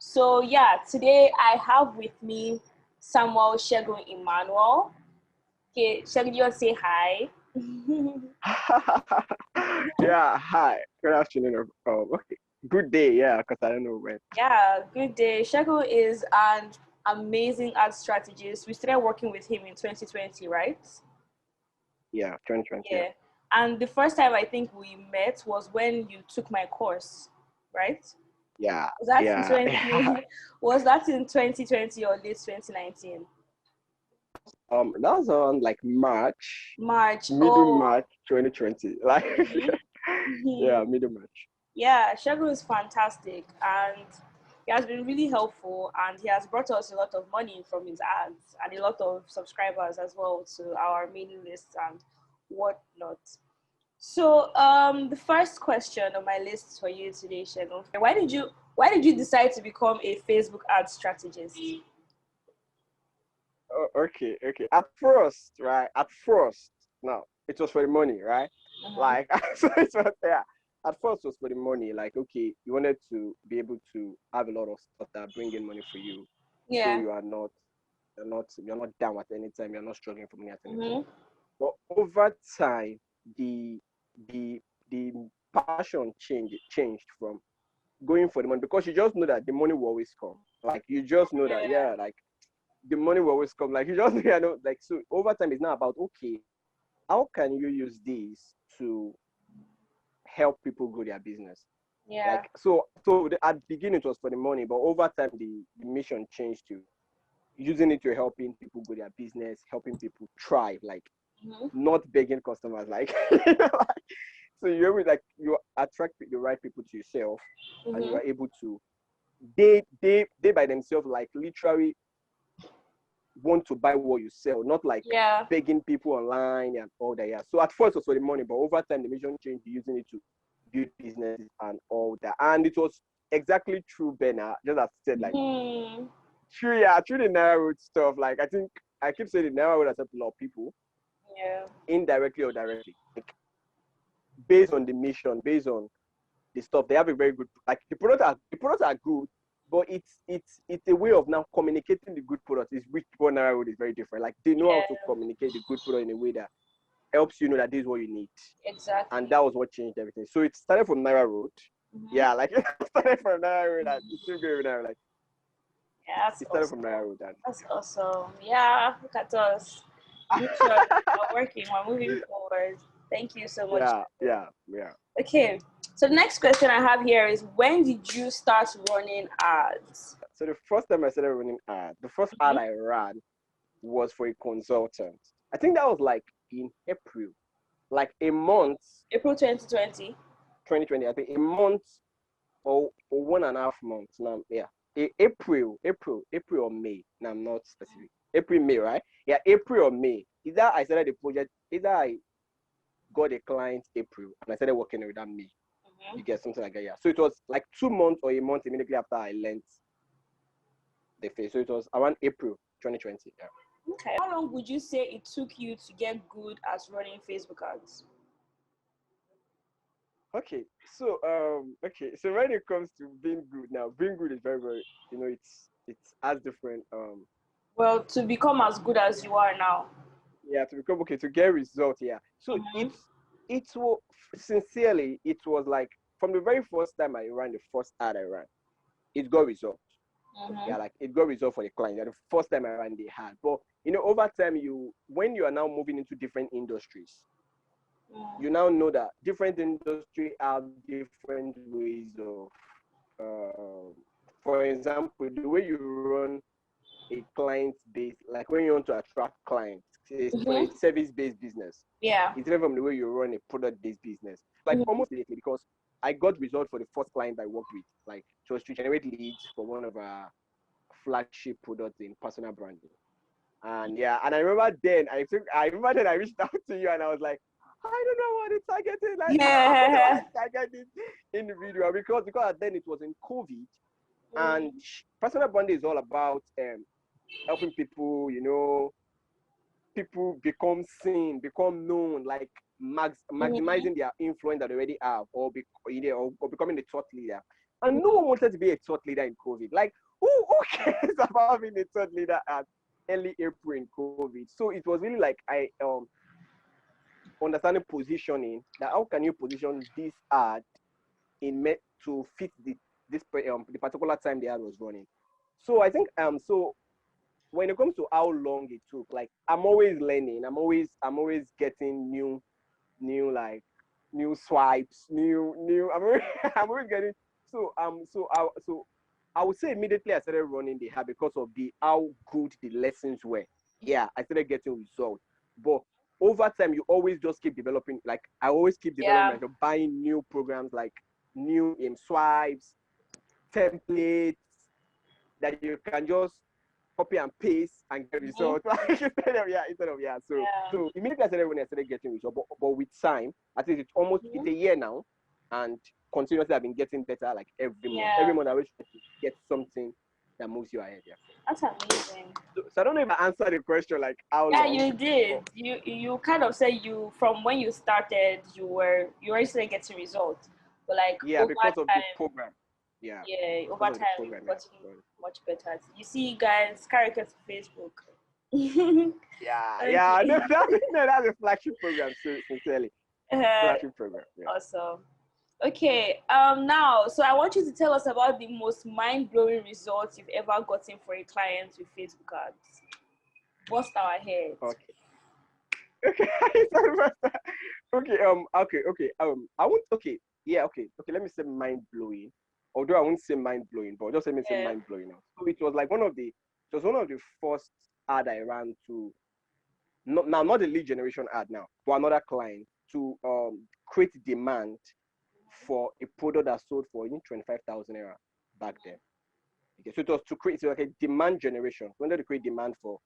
So yeah, today I have with me Samuel, Segun, Emmanuel. Okay, Segun, you want to say hi? Yeah, hi. Good afternoon. Okay. Good day, yeah, because I don't know when. Yeah, good day. Segun is an amazing ad strategist. We started working with him in 2020, right? Yeah, 2020. Yeah. Yeah. And the first time I think we met was when you took my course, right? Yeah, Was that in yeah, yeah. 20 was that in 2020 or late 2019? That was on like March, March. middle Oh, March 2020. Like, mhm. yeah, middle March. Yeah, Segun is fantastic and he has been really helpful and he has brought us a lot of money from his ads and a lot of subscribers as well to our mailing list and whatnot. So the first question on my list for you today, Segun, why did you decide to become a Facebook ad strategist? Oh, okay. At first, right? At first, no, it was for the money, right? Uh-huh. Like, so it was, yeah. At first, it was for the money. Like, okay, you wanted to be able to have a lot of stuff that bring in money for you, so Yeah. you're not down at any time. You're not struggling for money at any time. Mm-hmm. But over time, the the the passion changed from going for the money because you just know that the money will always come. Like you just know that, Yeah. yeah, like the money will always come. Like you just like so over time it's not about okay, how can you use this to help people grow their business? Yeah. Like at the beginning it was for the money, but over time the mission changed to using it to helping people grow their business, helping people thrive, like Mm-hmm. not begging customers, like, so you attract the right people to yourself, and you Mm-hmm. are able to they by themselves like literally want to buy what you sell, not like Yeah. begging people online and all that. Yeah. So at first it was for the money, but over time the mission changed to using it to build businesses and all that. And it was exactly true, Benna, just as I said, like Hmm. true, yeah, through the Nairaroad stuff. Like I think I keep saying the Nairaroad has helped a lot of people, Yeah. indirectly or directly. Like based on the mission, based on the stuff, they have a very good like the products are good, but it's a way of now communicating the good product is which people Nairaroad is very different. Like they know how to Yeah. communicate the good product in a way that helps you know that this is what you need. And Exactly. that was what changed everything. So it started from Nairaroad. Mm-hmm. Yeah, like it started from Nairaroad and it's still going now. Like Yeah, that's it started from awesome. Nairaroad and That's awesome. Yeah, look at us. Mission, we're working, we're moving forward. Thank you so much. yeah. Okay, so the next question I have here is when did you start running ads? So the first time I started running ad, the first ad Mm-hmm. I ran was for a consultant. I think that was like in April, like a month, April 2020. 2020. I think a month or 1.5 months. Now, yeah, April or May. Now I'm not specific. April, May, right? Yeah, April or May. Either I started the project, either I got a client April and I started working with that May. Mm-hmm. You get something like that, yeah. So it was like 2 months or a month immediately after I learned the face. So it was around April 2020. Yeah. Okay. How long would you say it took you to get good at running Facebook ads? Okay, so when it comes to being good now, being good is very, very, it's as different. Well, to become as good as you are now. Yeah, to become okay to get results. Yeah, so Mm-hmm. it was sincerely, it was like from the very first time I ran the first ad I ran, it got results. Mm-hmm. Yeah, like it got result for the client. Yeah, the first time I ran they had, but over time when you are now moving into different industries, you now know that different industry have different ways of, for example, the way you run a client base, like when you want to attract clients, for a Mm-hmm. service-based business, Yeah. it's different from the way you run a product-based business. Like Mm-hmm. almost immediately, because I got results for the first client I worked with, like it was to generate leads for one of our flagship products in personal branding. And yeah, and I remember then I reached out to you and I was like, I don't know what it's targeting. Like, I don't know what Yeah. it's targeting in the video because then it was in COVID, and Mm-hmm. personal branding is all about helping people, people become seen, become known, like Mm-hmm. maximizing their influence that they already have, or becoming the thought leader. And no one wanted to be a thought leader in COVID. Like, who cares about being a thought leader at early April in COVID? So it was really like I understanding positioning, that how can you position this ad to fit the particular time the ad was running. So I think so when it comes to how long it took, like I'm always learning. I'm always getting new swipes, new. I'm always getting so I would say immediately I started running the ad because of how good the lessons were. Yeah, I started getting results. But over time, you always just keep developing. Like I always keep developing, like, buying new programs, like new swipes, templates that you can just copy and paste and get results. Like instead of. So immediately I started getting results. But with time, I think it's a year now, and continuously I've been getting better. Like every month, I wish to get something that moves you ahead. Yeah, that's amazing. So I don't know if I answered the question like how long. You did. You kind of said you from when you started you already started getting results, but like because of time, the program. Yeah, over time program, got much better. You see, guys, character to Facebook. Okay. No, that's a flagship program. Sincerely, flagship program. Yeah. Awesome. Okay. Now, so I want you to tell us about the most mind-blowing results you've ever gotten for a client with Facebook ads. Bust our heads. Okay. I won't. Okay. Yeah. Okay. Let me say mind blowing. Although I won't say mind blowing, but just let me say mind blowing now. So it was like one of the first ad I ran to. Not the lead generation ad now, but another client to create demand for a product that sold for 25,000 naira back then. Okay, so it was to create like a demand generation. We wanted to create demand for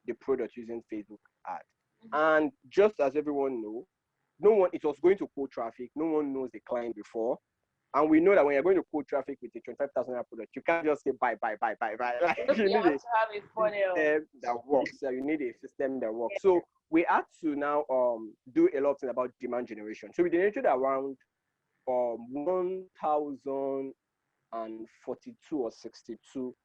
the product using Facebook ad. And just as everyone knows, it was going to cold traffic. No one knows the client before. And we know that when you're going to cold traffic with a 25,000 product, you can't just say buy. Like, you need a system that works. So you need a system that works. So we had to now do a lot of things about demand generation. So we generated around 1,042 or 62.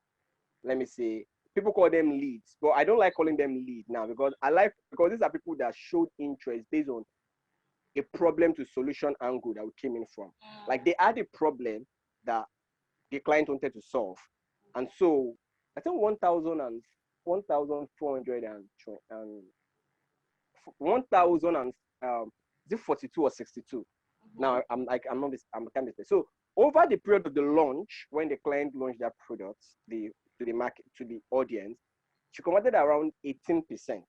Let me say, people call them leads, but I don't like calling them lead now because these are people that showed interest based on a problem to solution angle that we came in from. Like they had a problem that the client wanted to solve. And so I think 1,400 and 42 or 62. Now I'm not this, I'm kind of this. So over the period of the launch, when the client launched their products, to the market, to the audience, she converted around 18%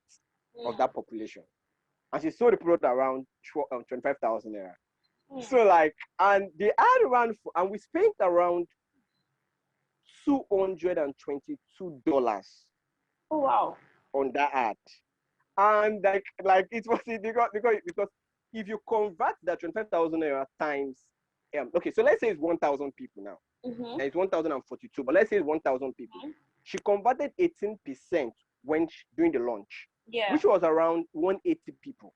of that population. And she sold the product around 25,000 naira. So like, and the ad ran and we spent around $222. Oh wow! On that ad, and like it was because if you convert that 25,000 naira times, okay, so let's say it's 1,000 people now. It's 1,042, but let's say it's 1,000 people. She converted 18% when during the launch. Which was around 180 people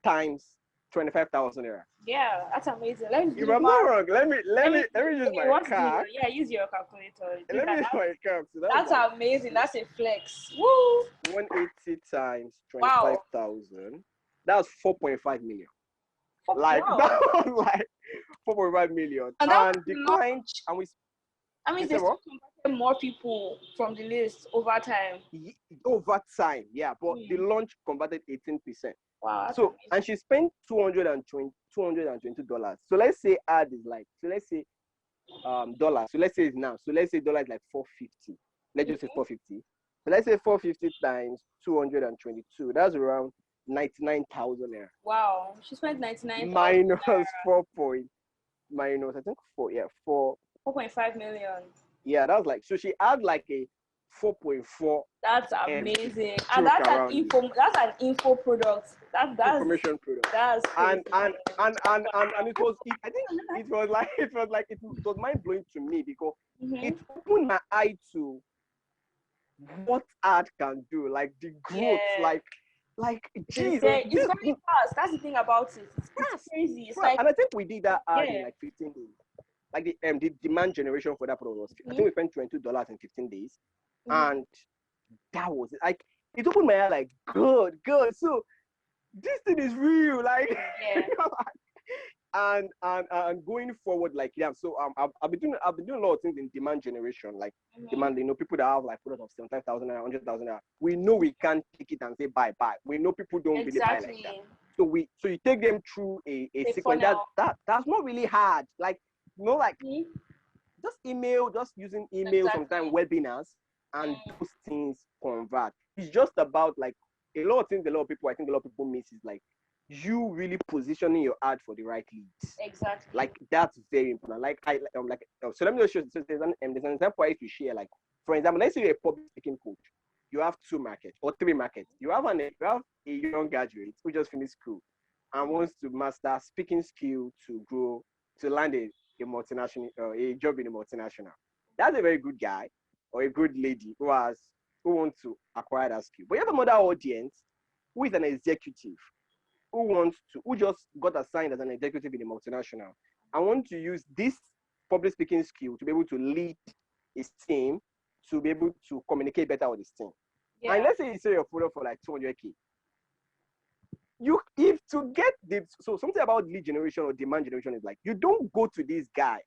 times 25,000 naira. Yeah, that's amazing. If I'm not wrong, let me use my car. Yeah, use your calculator. Let me use my car. So that's like, amazing. That's a flex. Woo! 180 times 25,000. That's 4.5 million. Like that was like 4.5 million. And the client and we. I mean, there's more people from the list over time. Over time, yeah. But the launch converted 18%. Wow. So amazing. And she spent $222. So let's say ad is like, so let's say dollars. So let's say it's now. So let's say dollar is like 450. Let's just say 450. So let's say 450 times 222. That's around 99,000 naira. Wow. She spent 99,000 minus 4 point minus I think 4.5 million. Yeah, that was like, so she had like a 4.4. That's amazing. And that's an info product. That's information product. That's crazy. And it was it was mind blowing to me because it opened my eye to what ad can do, like the growth, like geez, it's very fast. That's the thing about it. It's crazy. It's like, and I think we did that ad in like 15 days. like the demand generation for that product was, I think we spent $22 in 15 days, and that was it. Like it opened my eye, like good. So this thing is real, like Yeah. and going forward, like so I've been doing a lot of things in demand generation, like demand, people that have like product of 75,000 naira, 100,000 naira, we know we can't take it and say bye. We know people don't really buy like that, so you take them through a sequence that's not really hard, like like just using email, sometimes webinars, and those things convert. It's just about like a lot of things. I think a lot of people miss is like you really positioning your ad for the right leads. Exactly. Like that's very important. So let me just show you. So there's an example I used to share. Like for example, let's say you're a public speaking coach. You have 2 markets or 3 markets. You have a young graduate who just finished school and wants to master speaking skill to grow, to land a multinational, a job in a multinational. That's a very good guy or a good lady who wants to acquire that skill. But you have another audience who is an executive who just got assigned as an executive in a multinational and want to use this public speaking skill to be able to lead his team, to be able to communicate better with his team. Yeah. And let's say you sell your product for like 200K. So something about lead generation or demand generation is like, you don't go to this guy.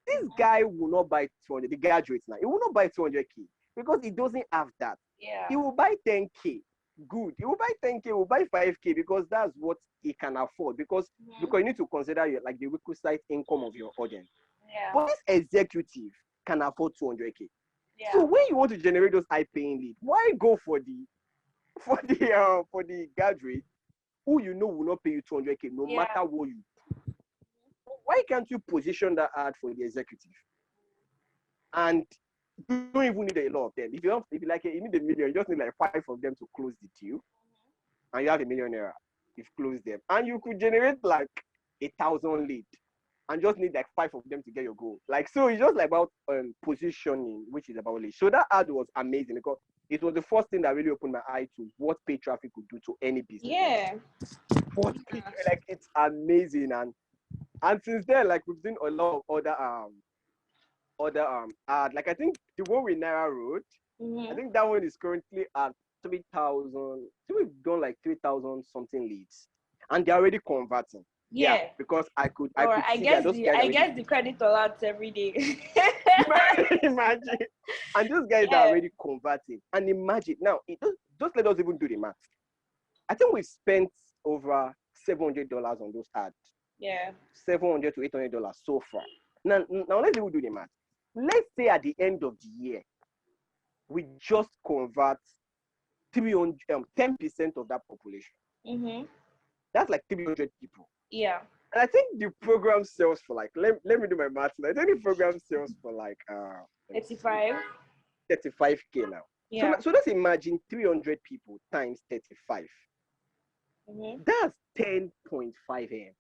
This guy will not buy 200, the graduates now, he will not buy 200K because he doesn't have that. Yeah. He will buy 10K. Good. He will buy 10K, he will buy 5K because that's what he can afford. Because you need to consider like the requisite income of your audience. Yeah. But this executive can afford 200K. Yeah. So when you want to generate those high paying leads, why go for the graduate who you know will not pay you 200K no matter what you do? Why can't you position that ad for the executive? And you don't even need a lot of them. If you need $1 million, you just need like 5 of them to close the deal, and you have $1 million. You've closed them, and you could generate like 1,000 leads, and just need like 5 of them to get your goal. Like so, it's just like about positioning, which is about leads. So that ad was amazing because it was the first thing that really opened my eye to what paid traffic could do to any business. Yeah. Like it's amazing, and since then, like we've seen a lot of other ad. Like I think the one with Nairaroad, I think that one is currently at 3,000. So we've done like 3,000 something leads, and they're already converting. Yeah, because I could I see guess that those guys I guess the credit alerts every day. Imagine, and those guys are already converting. And imagine now, just let us even do the math. I think we spent over $700 on those ads. Yeah, $700 to $800 so far. Now let's even do the math. Let's say at the end of the year, we just convert 10% of that population. That's like 300 people. Yeah. And I think the program sells for like, let me do my math. I think the program sells for like 35K now. Yeah. So let's imagine 300 people times 35. That's 10.5 M.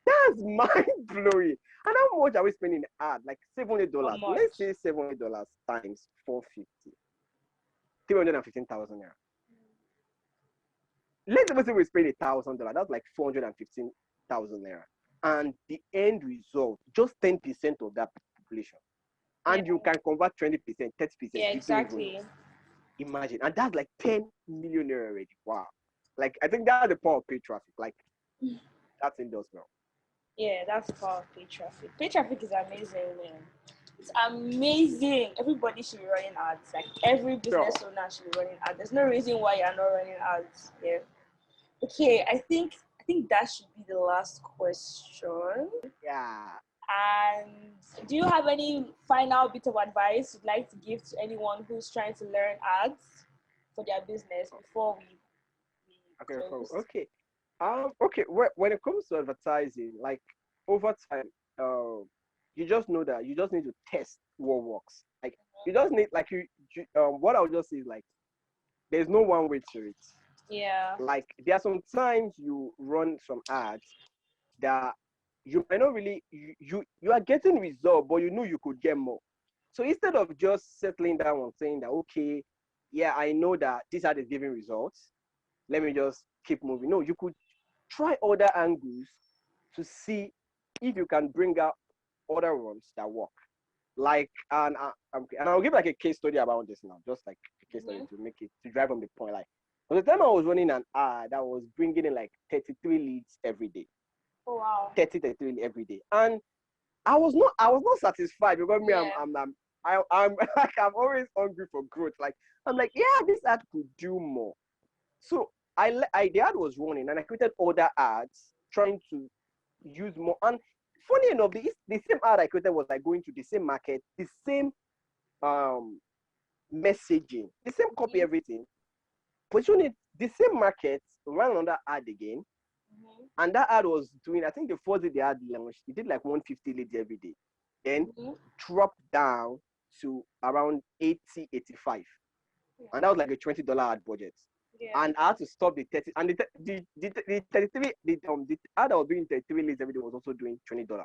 That's mind blowing. And how much are we spending ad? Like $700. Let's say $700 times 450. 315,000 naira. Let's say we spend $1,000. That's like 415,000 naira. And the end result, just 10% of that population. And you can convert 20%, 30%. Yeah, exactly. Imagine. And that's like 10 million naira already. Wow. Like, I think that's the power of paid traffic. Like, that's in those now. Yeah, that's the power of paid traffic. Paid traffic is amazing, man. It's amazing. Everybody should be running ads. Like, every business owner should be running ads. There's no reason why you're not running ads. Yeah. Okay, I think that should be the last question. Yeah. And do you have any final bit of advice you'd like to give to anyone who's trying to learn ads for their business before we close? Okay. Okay. When it comes to advertising, like over time, you just know that you just need to test what works. Like you just need, like what I would just say is like, there's no one way to it. Yeah. Like there are some times you run some ads that you might not really, you are getting results, but you know you could get more. So instead of just settling down on saying that, okay, yeah, I know that this ad is giving results, let me just keep moving. No, you could try other angles to see if you can bring out other ones that work. Like, and I'll give like a case study about this now, just like a case study to make it to drive on the point. Like, by the time I was running an ad that was bringing in like 33 leads every day, Oh wow. 33 every day, and I was not satisfied because me, Yeah. I'm like I'm always hungry for growth. Like I'm like, yeah, this ad could do more. So the ad was running, and I created other ads trying to use more. And funny enough, the same ad I created was like going to the same market, the same um messaging, the same copy, everything. Position it the same market, ran another ad again, and that ad was doing. I think the first day the ad launched, it did like 150 leads every day, then dropped down to around 80, 85. And that was like a $20 ad budget. Yeah. And I had to stop the 30, and the 33, the ad I was doing 33 leads every day was also doing $20. So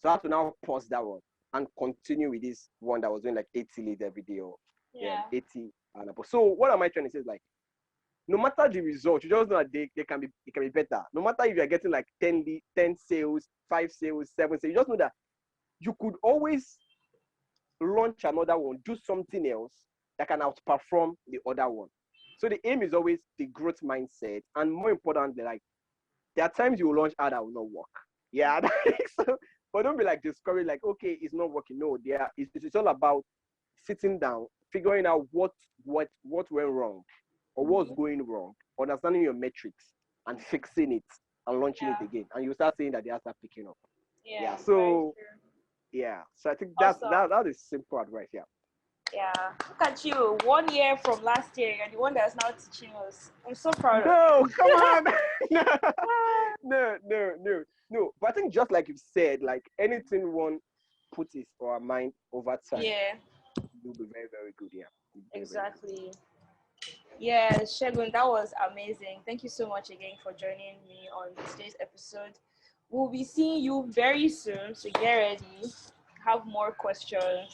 I had to now pause that one and continue with this one that was doing like 80 leads every day, or Yeah. 80 and above. So what am I trying to say is like, no matter the result, you just know that they can be better. No matter if you're getting like 10 sales, 5 sales, 7 sales, you just know that you could always launch another one, do something else that can outperform the other one. So the aim is always the growth mindset, and more importantly, like there are times you will launch ad that will not work. Yeah, so, but don't be like discouraged, like okay, it's not working. No, it's all about sitting down, figuring out what went wrong or what's going wrong, understanding your metrics and fixing it and launching it again, and you start seeing that they start picking up. Yeah. Very So true. so I think Awesome. that is simple advice. Yeah. Yeah. Look at you. 1 year from last year, you're the one that's now teaching us. I'm so proud of No, you. come on. No. But I think just like you said, like anything one puts his or her mind over time, Yeah. you'll be very, very good. Yeah. Very, very good. Exactly. Yeah, Segun, that was amazing. Thank you so much again for joining me on today's episode. We'll be seeing you very soon, so get ready. Have more questions.